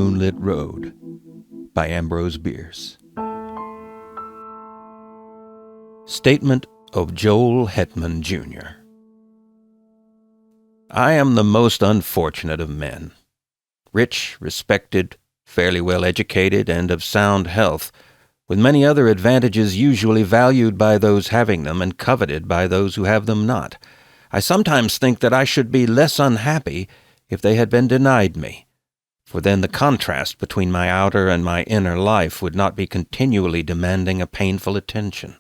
Moonlit Road by Ambrose Bierce. Statement of Joel Hetman, Jr. I am the most unfortunate of men. Rich, respected, fairly well educated, and of sound health, with many other advantages usually valued by those having them and coveted by those who have them not. I sometimes think that I should be less unhappy if they had been denied me, for then the contrast between my outer and my inner life would not be continually demanding a painful attention.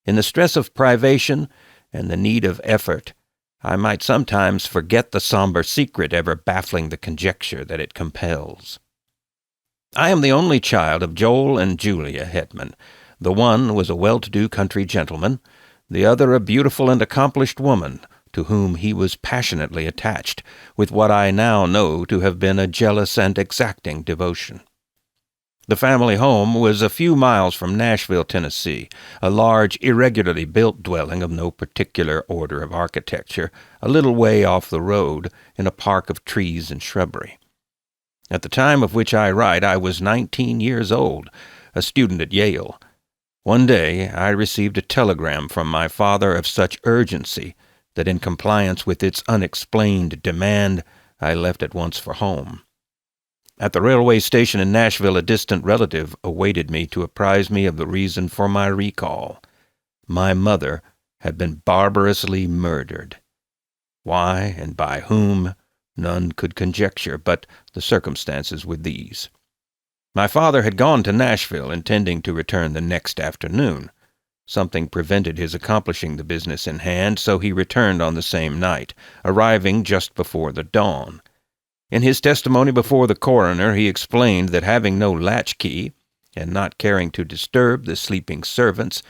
In the stress of privation and the need of effort, I might sometimes forget the somber secret ever baffling the conjecture that it compels. I am the only child of Joel and Julia Hetman. The one was a well-to-do country gentleman, the other a beautiful and accomplished woman, to whom he was passionately attached, with what I now know to have been a jealous and exacting devotion. The family home was a few miles from Nashville, Tennessee, a large, irregularly built dwelling of no particular order of architecture, a little way off the road, in a park of trees and shrubbery. At the time of which I write, I was 19 years old, a student at Yale. One day I received a telegram from my father of such urgency that in compliance with its unexplained demand, I left at once for home. At the railway station in Nashville, a distant relative awaited me to apprise me of the reason for my recall. My mother had been barbarously murdered. Why and by whom, none could conjecture, but the circumstances were these. My father had gone to Nashville, intending to return the next afternoon. Something prevented his accomplishing the business in hand, so he returned on the same night, arriving just before the dawn. In his testimony before the coroner, he explained that having no latchkey, and not caring to disturb the sleeping servants,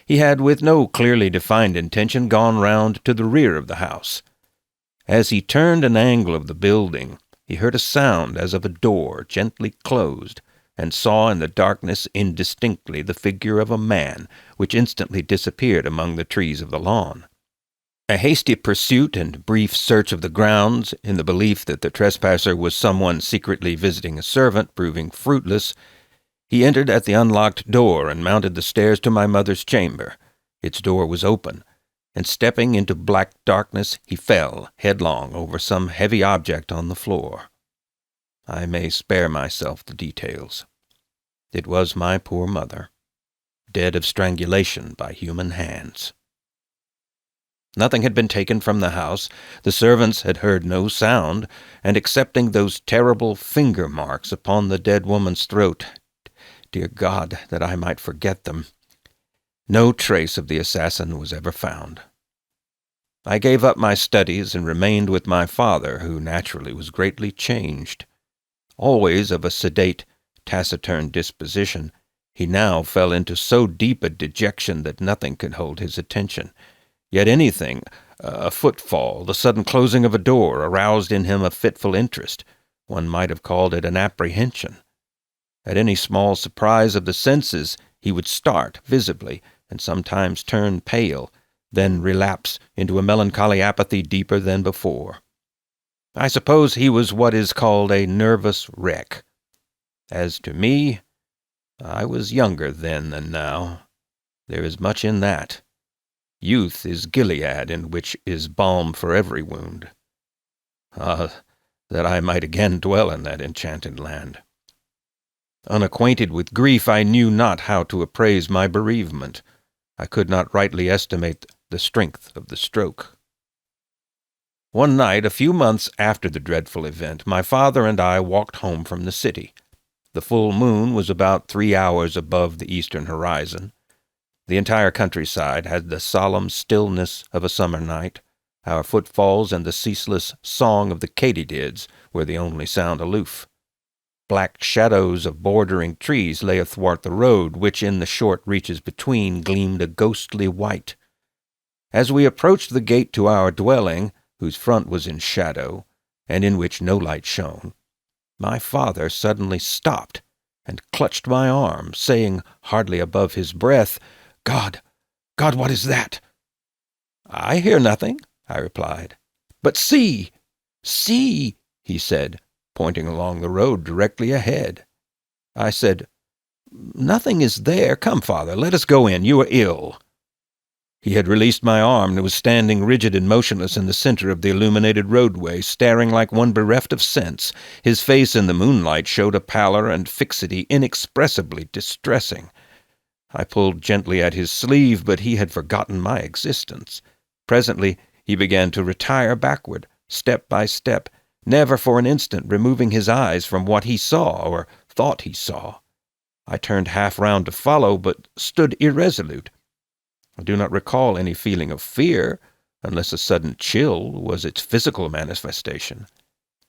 he had, with no clearly defined intention, gone round to the rear of the house. As he turned an angle of the building, he heard a sound as of a door gently closed, and saw in the darkness indistinctly the figure of a man, which instantly disappeared among the trees of the lawn. A hasty pursuit and brief search of the grounds, in the belief that the trespasser was someone secretly visiting a servant, proving fruitless, he entered at the unlocked door and mounted the stairs to my mother's chamber. Its door was open, and stepping into black darkness, he fell headlong over some heavy object on the floor. I may spare myself the details. It was my poor mother, dead of strangulation by human hands. Nothing had been taken from the house. The servants had heard no sound, and excepting those terrible finger marks upon the dead woman's throat, dear God, that I might forget them, no trace of the assassin was ever found. I gave up my studies and remained with my father, who naturally was greatly changed. Always of a sedate, taciturn disposition, he now fell into so deep a dejection that nothing could hold his attention. Yet anything, a footfall, the sudden closing of a door, aroused in him a fitful interest. One might have called it an apprehension. At any small surprise of the senses, he would start visibly, and sometimes turn pale, then relapse into a melancholy apathy deeper than before. I suppose he was what is called a nervous wreck. As to me, I was younger then than now. There is much in that. Youth is Gilead, in which is balm for every wound. Ah, that I might again dwell in that enchanted land. Unacquainted with grief, I knew not how to appraise my bereavement. I could not rightly estimate the strength of the stroke. One night, a few months after the dreadful event, my father and I walked home from the city. The full moon was about 3 hours above the eastern horizon. The entire countryside had the solemn stillness of a summer night. Our footfalls and the ceaseless song of the katydids were the only sound aloof. Black shadows of bordering trees lay athwart the road, which in the short reaches between gleamed a ghostly white. As we approached the gate to our dwelling, whose front was in shadow, and in which no light shone, my father suddenly stopped and clutched my arm, saying, hardly above his breath, God, what is that?" "I hear nothing," I replied. "But see, he said, pointing along the road directly ahead. I said, "Nothing is there. Come, Father, let us go in. You are ill." He had released my arm and was standing rigid and motionless in the center of the illuminated roadway, staring like one bereft of sense. His face in the moonlight showed a pallor and fixity inexpressibly distressing. I pulled gently at his sleeve, but he had forgotten my existence. Presently he began to retire backward, step by step, never for an instant removing his eyes from what he saw or thought he saw. I turned half round to follow, but stood irresolute. I do not recall any feeling of fear, unless a sudden chill was its physical manifestation.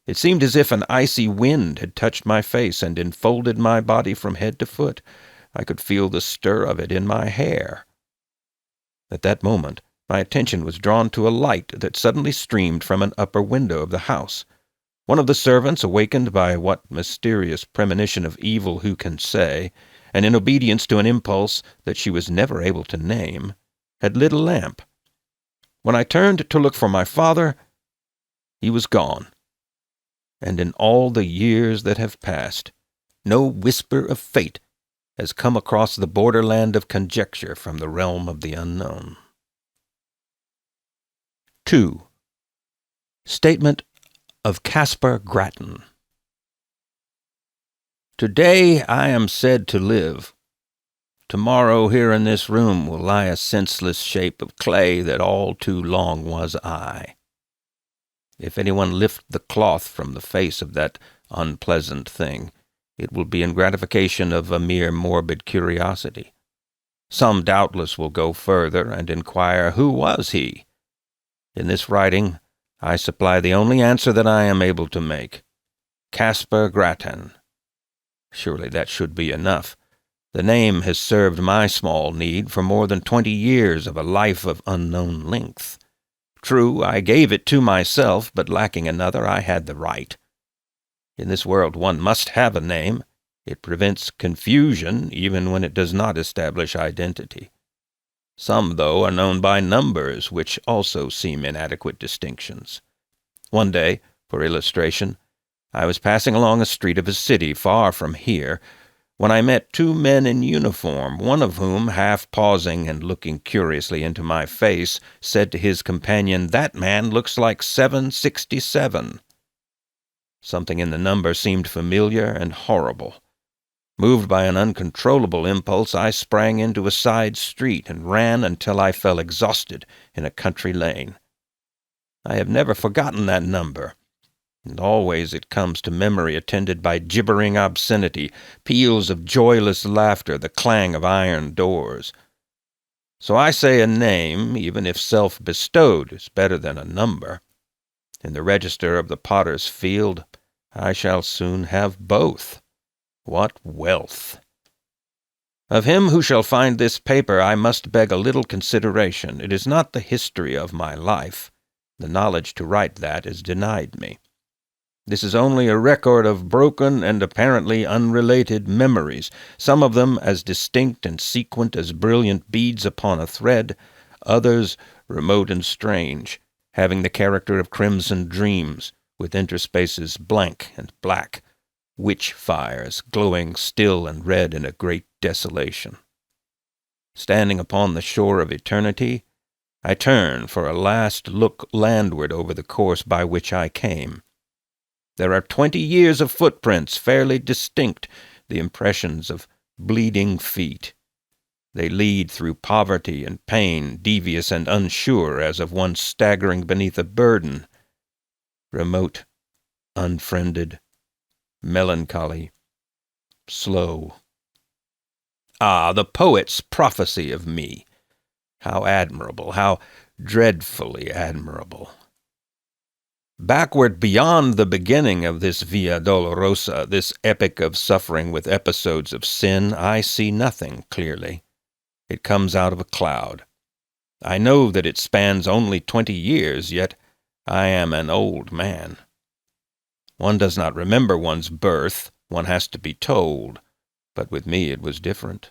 It seemed as if an icy wind had touched my face and enfolded my body from head to foot. I could feel the stir of it in my hair. At that moment, my attention was drawn to a light that suddenly streamed from an upper window of the house. One of the servants, awakened by what mysterious premonition of evil who can say, and in obedience to an impulse that she was never able to name, had lit a lamp. When I turned to look for my father, he was gone. And in all the years that have passed, no whisper of fate has come across the borderland of conjecture from the realm of the unknown. 2. Statement of Caspar Grattan. Today I am said to live. Tomorrow here in this room will lie a senseless shape of clay that all too long was I. If anyone lift the cloth from the face of that unpleasant thing, it will be in gratification of a mere morbid curiosity. Some doubtless will go further and inquire who was he. In this writing I supply the only answer that I am able to make. Caspar Grattan. Surely that should be enough. The name has served my small need for more than 20 years of a life of unknown length. True, I gave it to myself, but lacking another, I had the right. In this world one must have a name. It prevents confusion, even when it does not establish identity. Some, though, are known by numbers, which also seem inadequate distinctions. One day, for illustration, I was passing along a street of a city far from here, when I met 2 men in uniform, one of whom, half pausing and looking curiously into my face, said to his companion, "That man looks like 767. Something in the number seemed familiar and horrible. Moved by an uncontrollable impulse, I sprang into a side street and ran until I fell exhausted in a country lane. I have never forgotten that number, and always it comes to memory attended by gibbering obscenity, peals of joyless laughter, the clang of iron doors. So I say a name, even if self-bestowed, is better than a number. In the register of the potter's field, I shall soon have both. What wealth! Of him who shall find this paper I must beg a little consideration. It is not the history of my life. The knowledge to write that is denied me. This is only a record of broken and apparently unrelated memories, some of them as distinct and sequent as brilliant beads upon a thread, others remote and strange, having the character of crimson dreams, with interspaces blank and black, witch fires glowing still and red in a great desolation. Standing upon the shore of eternity, I turn for a last look landward over the course by which I came. There are 20 years of footprints, fairly distinct, the impressions of bleeding feet. They lead through poverty and pain, devious and unsure as of one staggering beneath a burden. Remote, unfriended, melancholy, slow. Ah, the poet's prophecy of me! How admirable, how dreadfully admirable! Backward beyond the beginning of this Via Dolorosa, this epic of suffering with episodes of sin, I see nothing clearly. It comes out of a cloud. I know that it spans only 20 years, yet I am an old man. One does not remember one's birth, one has to be told, but with me it was different.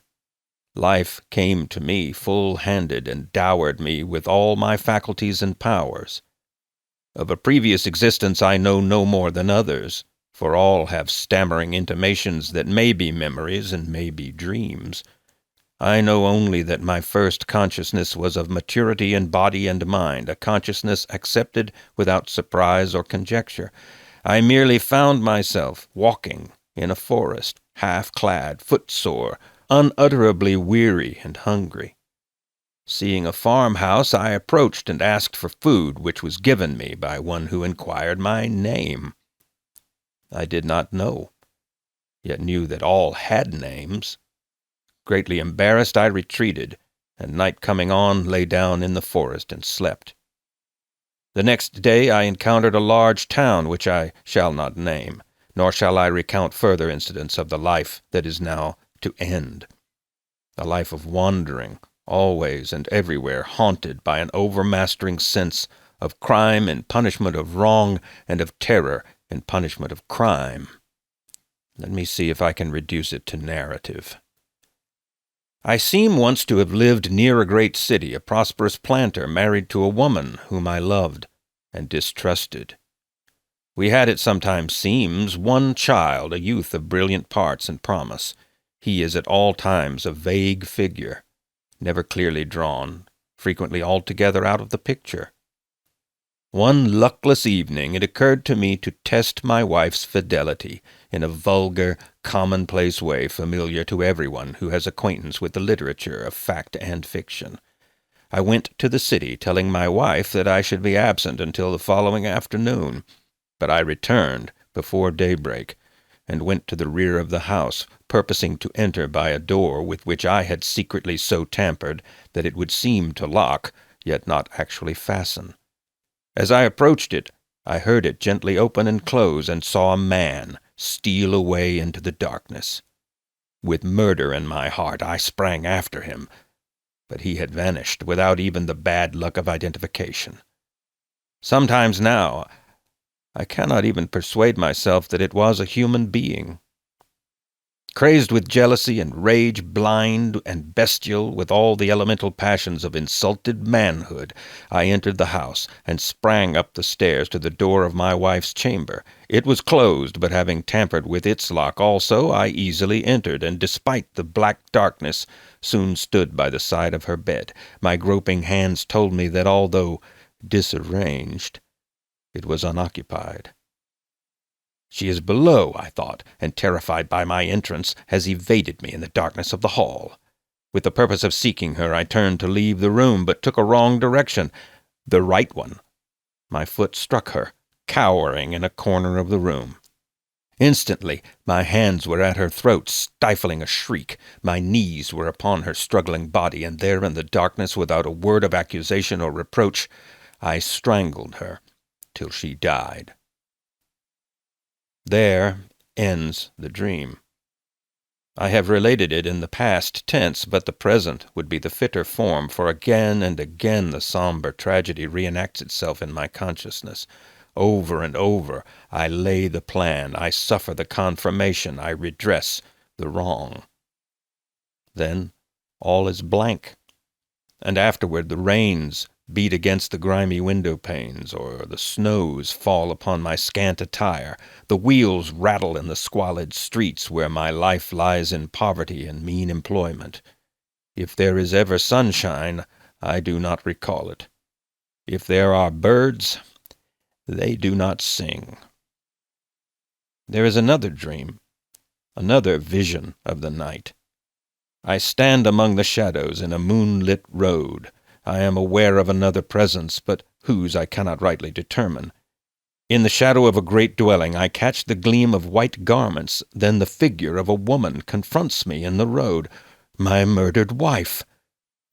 Life came to me full-handed and dowered me with all my faculties and powers. Of a previous existence I know no more than others, for all have stammering intimations that may be memories and may be dreams. I know only that my first consciousness was of maturity in body and mind, a consciousness accepted without surprise or conjecture. I merely found myself walking in a forest, half-clad, footsore, unutterably weary and hungry. Seeing a farmhouse, I approached and asked for food, which was given me by one who inquired my name. I did not know, yet knew that all had names. Greatly embarrassed, I retreated, and night coming on, lay down in the forest and slept. The next day I encountered a large town which I shall not name, nor shall I recount further incidents of the life that is now to end. A life of wandering, always and everywhere haunted by an overmastering sense of crime in punishment of wrong and of terror in punishment of crime. Let me see if I can reduce it to narrative. I seem once to have lived near a great city, a prosperous planter married to a woman whom I loved and distrusted. We had, it sometimes seems, one child, a youth of brilliant parts and promise. He is at all times a vague figure, never clearly drawn, frequently altogether out of the picture. One luckless evening it occurred to me to test my wife's fidelity in a vulgar, commonplace way familiar to everyone who has acquaintance with the literature of fact and fiction. I went to the city, telling my wife that I should be absent until the following afternoon, but I returned before daybreak, and went to the rear of the house, purposing to enter by a door with which I had secretly so tampered that it would seem to lock, yet not actually fasten. As I approached it, I heard it gently open and close, and saw a man steal away into the darkness. With murder in my heart, I sprang after him, but he had vanished without even the bad luck of identification. Sometimes now, I cannot even persuade myself that it was a human being. Crazed with jealousy and rage, blind and bestial with all the elemental passions of insulted manhood, I entered the house and sprang up the stairs to the door of my wife's chamber. It was closed, but having tampered with its lock also, I easily entered, and despite the black darkness, soon stood by the side of her bed. My groping hands told me that although disarranged, it was unoccupied. She is below, I thought, and terrified by my entrance, has evaded me in the darkness of the hall. With the purpose of seeking her, I turned to leave the room, but took a wrong direction, the right one. My foot struck her, cowering in a corner of the room. Instantly, my hands were at her throat, stifling a shriek. My knees were upon her struggling body, and there in the darkness, without a word of accusation or reproach, I strangled her till she died. There ends the dream. I have related it in the past tense, but the present would be the fitter form, for again and again the somber tragedy reenacts itself in my consciousness. Over and over I lay the plan, I suffer the confirmation, I redress the wrong. Then all is blank, and afterward the rains beat against the grimy window-panes, or the snows fall upon my scant attire. The wheels rattle in the squalid streets where my life lies in poverty and mean employment. If there is ever sunshine, I do not recall it. If there are birds, they do not sing. There is another dream, another vision of the night. I stand among the shadows in a moonlit road. I am aware of another presence, but whose I cannot rightly determine. In the shadow of a great dwelling I catch the gleam of white garments, then the figure of a woman confronts me in the road, my murdered wife.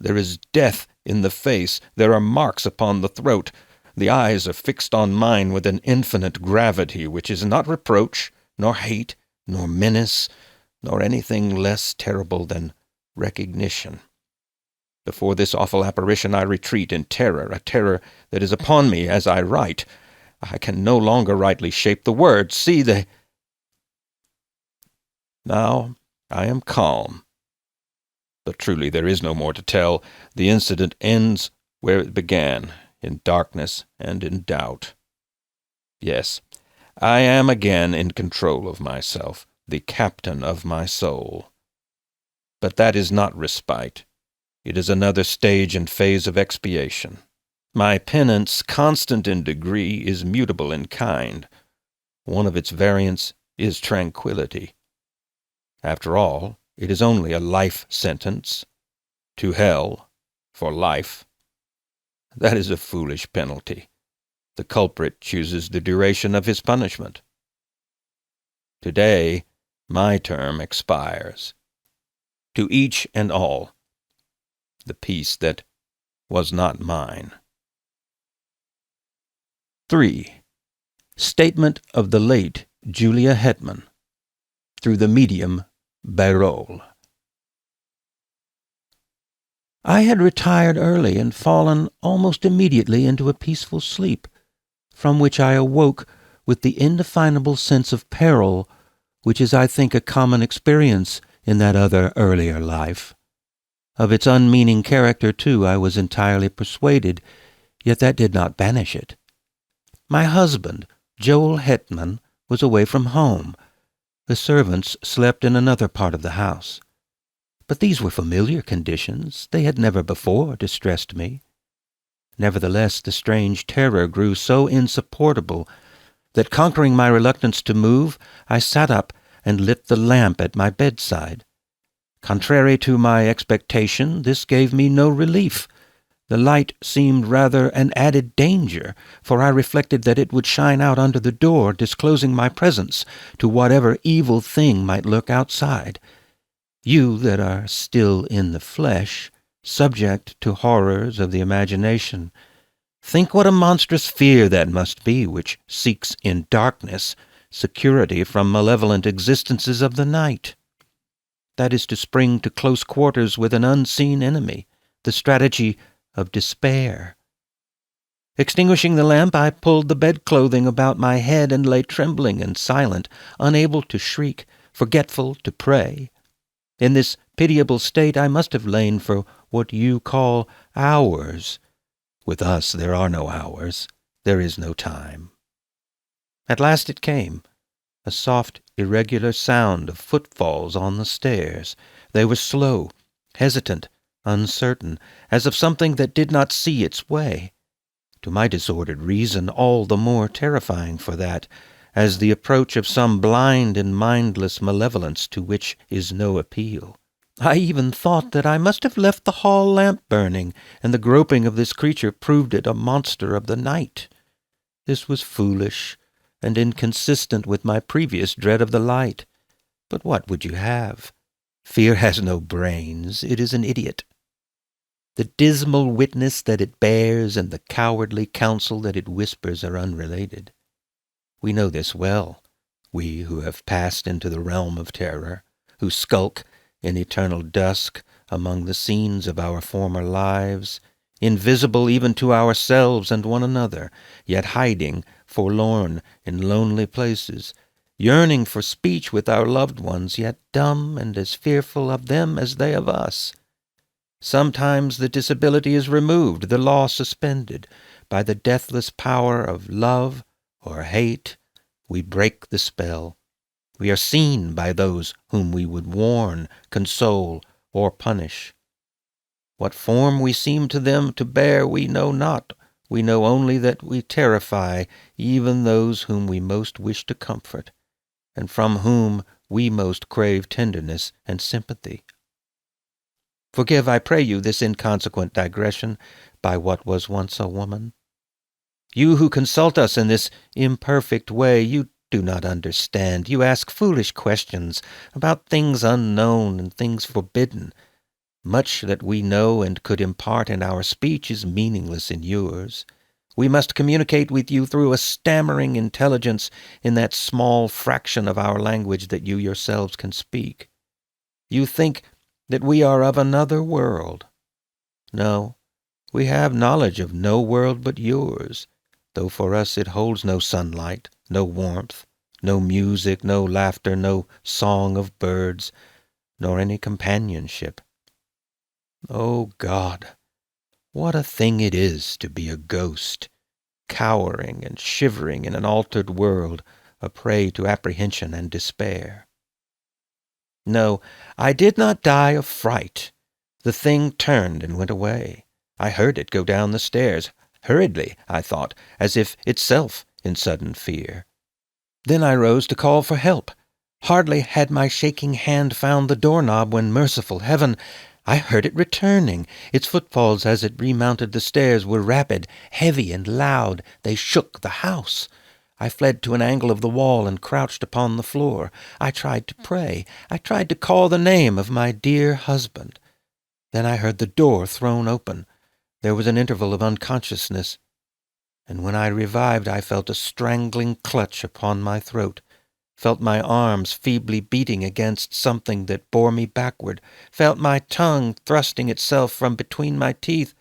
There is death in the face, there are marks upon the throat. The eyes are fixed on mine with an infinite gravity which is not reproach, nor hate, nor menace, nor anything less terrible than recognition. Before this awful apparition I retreat in terror, a terror that is upon me as I write. I can no longer rightly shape the words. See, Now I am calm. But truly there is no more to tell. The incident ends where it began, in darkness and in doubt. Yes, I am again in control of myself, the captain of my soul. But that is not respite. It is another stage and phase of expiation. My penance, constant in degree, is mutable in kind. One of its variants is tranquility. After all, it is only a life sentence. To hell, for life. That is a foolish penalty. The culprit chooses the duration of his punishment. Today, my term expires. To each and all, the peace that was not mine. 3. Statement of the late Julia Hetman, through the medium Bierce. I had retired early and fallen almost immediately into a peaceful sleep, from which I awoke with the indefinable sense of peril, which is, I think, a common experience in that other earlier life. Of its unmeaning character, too, I was entirely persuaded, yet that did not banish it. My husband, Joel Hetman, was away from home. The servants slept in another part of the house. But these were familiar conditions. They had never before distressed me. Nevertheless, the strange terror grew so insupportable that, conquering my reluctance to move, I sat up and lit the lamp at my bedside. Contrary to my expectation, this gave me no relief. The light seemed rather an added danger, for I reflected that it would shine out under the door, disclosing my presence to whatever evil thing might lurk outside. You that are still in the flesh, subject to horrors of the imagination, think what a monstrous fear that must be which seeks in darkness security from malevolent existences of the night. That is to spring to close quarters with an unseen enemy, the strategy of despair. Extinguishing the lamp, I pulled the bedclothing about my head and lay trembling and silent, unable to shriek, forgetful to pray. In this pitiable state I must have lain for what you call hours. With us there are no hours. There is no time. At last it came, a soft, irregular sound of footfalls on the stairs. They were slow, hesitant, uncertain, as of something that did not see its way. To my disordered reason, all the more terrifying for that, as the approach of some blind and mindless malevolence to which is no appeal. I even thought that I must have left the hall lamp burning, and the groping of this creature proved it a monster of the night. This was foolish and inconsistent with my previous dread of the light. But what would you have? Fear has no brains. It is an idiot. The dismal witness that it bears and the cowardly counsel that it whispers are unrelated. We know this well, we who have passed into the realm of terror, who skulk in eternal dusk among the scenes of our former lives, invisible even to ourselves and one another, yet hiding, forlorn, in lonely places, yearning for speech with our loved ones, yet dumb and as fearful of them as they of us. Sometimes the disability is removed, the law suspended. By the deathless power of love or hate, we break the spell. We are seen by those whom we would warn, console, or punish. What form we seem to them to bear we know not. We know only that we terrify even those whom we most wish to comfort, and from whom we most crave tenderness and sympathy. Forgive, I pray you, this inconsequent digression by what was once a woman. You who consult us in this imperfect way, you do not understand. You ask foolish questions about things unknown and things forbidden. Much that we know and could impart in our speech is meaningless in yours. We must communicate with you through a stammering intelligence in that small fraction of our language that you yourselves can speak. You think that we are of another world. No, we have knowledge of no world but yours, though for us it holds no sunlight, no warmth, no music, no laughter, no song of birds, nor any companionship. Oh God, what a thing it is to be a ghost, cowering and shivering in an altered world, a prey to apprehension and despair. No, I did not die of fright. The thing turned and went away. I heard it go down the stairs, hurriedly, I thought, as if itself in sudden fear. Then I rose to call for help. Hardly had my shaking hand found the doorknob when, merciful heaven, I heard it returning. Its footfalls as it remounted the stairs were rapid, heavy, and loud. They shook the house. I fled to an angle of the wall and crouched upon the floor. I tried to pray. I tried to call the name of my dear husband. Then I heard the door thrown open. There was an interval of unconsciousness, and when I revived I felt a strangling clutch upon my throat, felt my arms feebly beating against something that bore me backward, felt my tongue thrusting itself from between my teeth,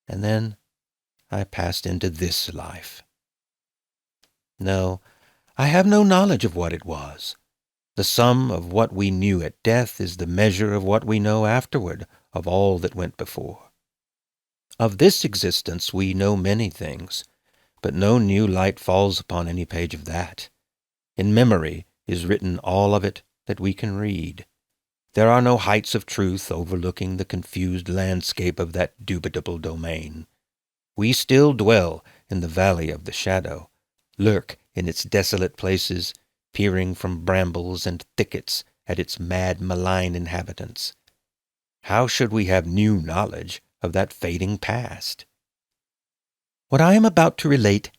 and then I passed into this life. No, I have no knowledge of what it was. The sum of what we knew at death is the measure of what we know afterward of all that went before. Of this existence we know many things, but no new light falls upon any page of that. In memory is written all of it that we can read. There are no heights of truth overlooking the confused landscape of that dubitable domain. We still dwell in the valley of the shadow, lurk in its desolate places, peering from brambles and thickets at its mad, malign inhabitants. How should we have new knowledge of that fading past? What I am about to relate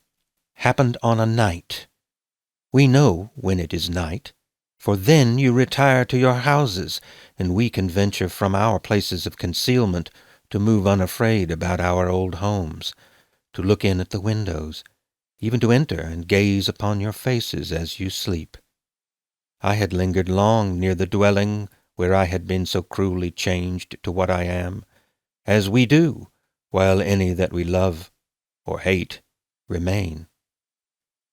happened on a night. We know when it is night, for then you retire to your houses, and we can venture from our places of concealment to move unafraid about our old homes, to look in at the windows, even to enter and gaze upon your faces as you sleep. I had lingered long near the dwelling where I had been so cruelly changed to what I am, as we do, while any that we love or hate remain.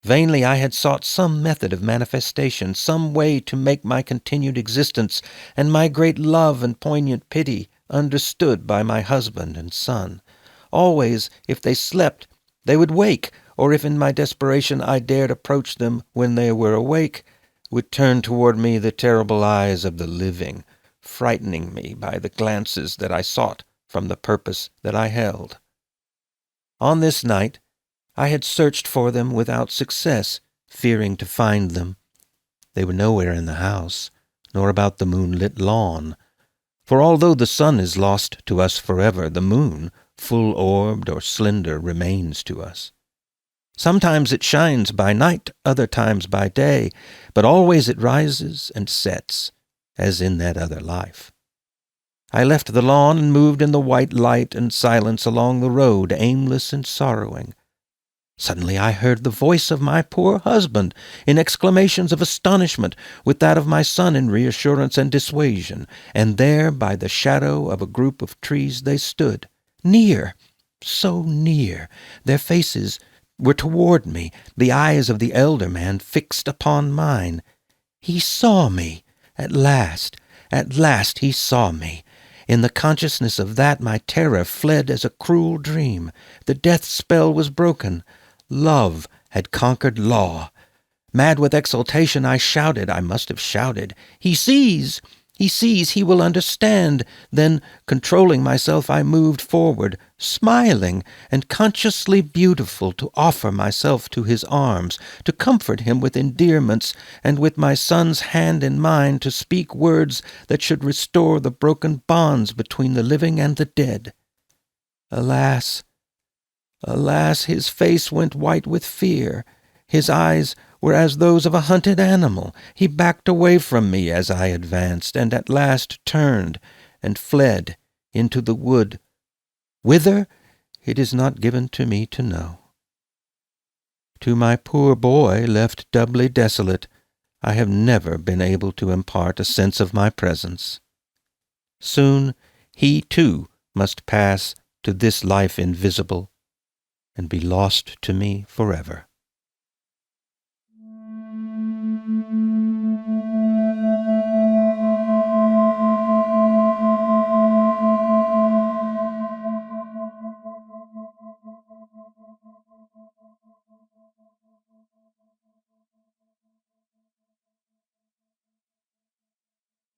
Vainly I had sought some method of manifestation, some way to make my continued existence and my great love and poignant pity understood by my husband and son. Always, if they slept, they would wake, or if in my desperation I dared approach them when they were awake, would turn toward me the terrible eyes of the living, frightening me by the glances that I sought from the purpose that I held. On this night I had searched for them without success, fearing to find them. They were nowhere in the house, nor about the moonlit lawn. For although the sun is lost to us forever, the moon, full-orbed or slender, remains to us. Sometimes it shines by night, other times by day, but always it rises and sets, as in that other life. I left the lawn and moved in the white light and silence along the road, aimless and sorrowing. Suddenly I heard the voice of my poor husband in exclamations of astonishment, with that of my son in reassurance and dissuasion, and there by the shadow of a group of trees they stood, near, so near, their faces were toward me, the eyes of the elder man fixed upon mine. He saw me. At last he saw me. In the consciousness of that my terror fled as a cruel dream. The death spell was broken. Love had conquered law. Mad with exultation, I shouted. I must have shouted. He sees! He sees! He will understand! Then, controlling myself, I moved forward, smiling and consciously beautiful, to offer myself to his arms, to comfort him with endearments, and with my son's hand in mine to speak words that should restore the broken bonds between the living and the dead. Alas! Alas, his face went white with fear. His eyes were as those of a hunted animal. He backed away from me as I advanced, and at last turned and fled into the wood. Whither, it is not given to me to know. To my poor boy, left doubly desolate, I have never been able to impart a sense of my presence. Soon he, too, must pass to this life invisible, and be lost to me forever.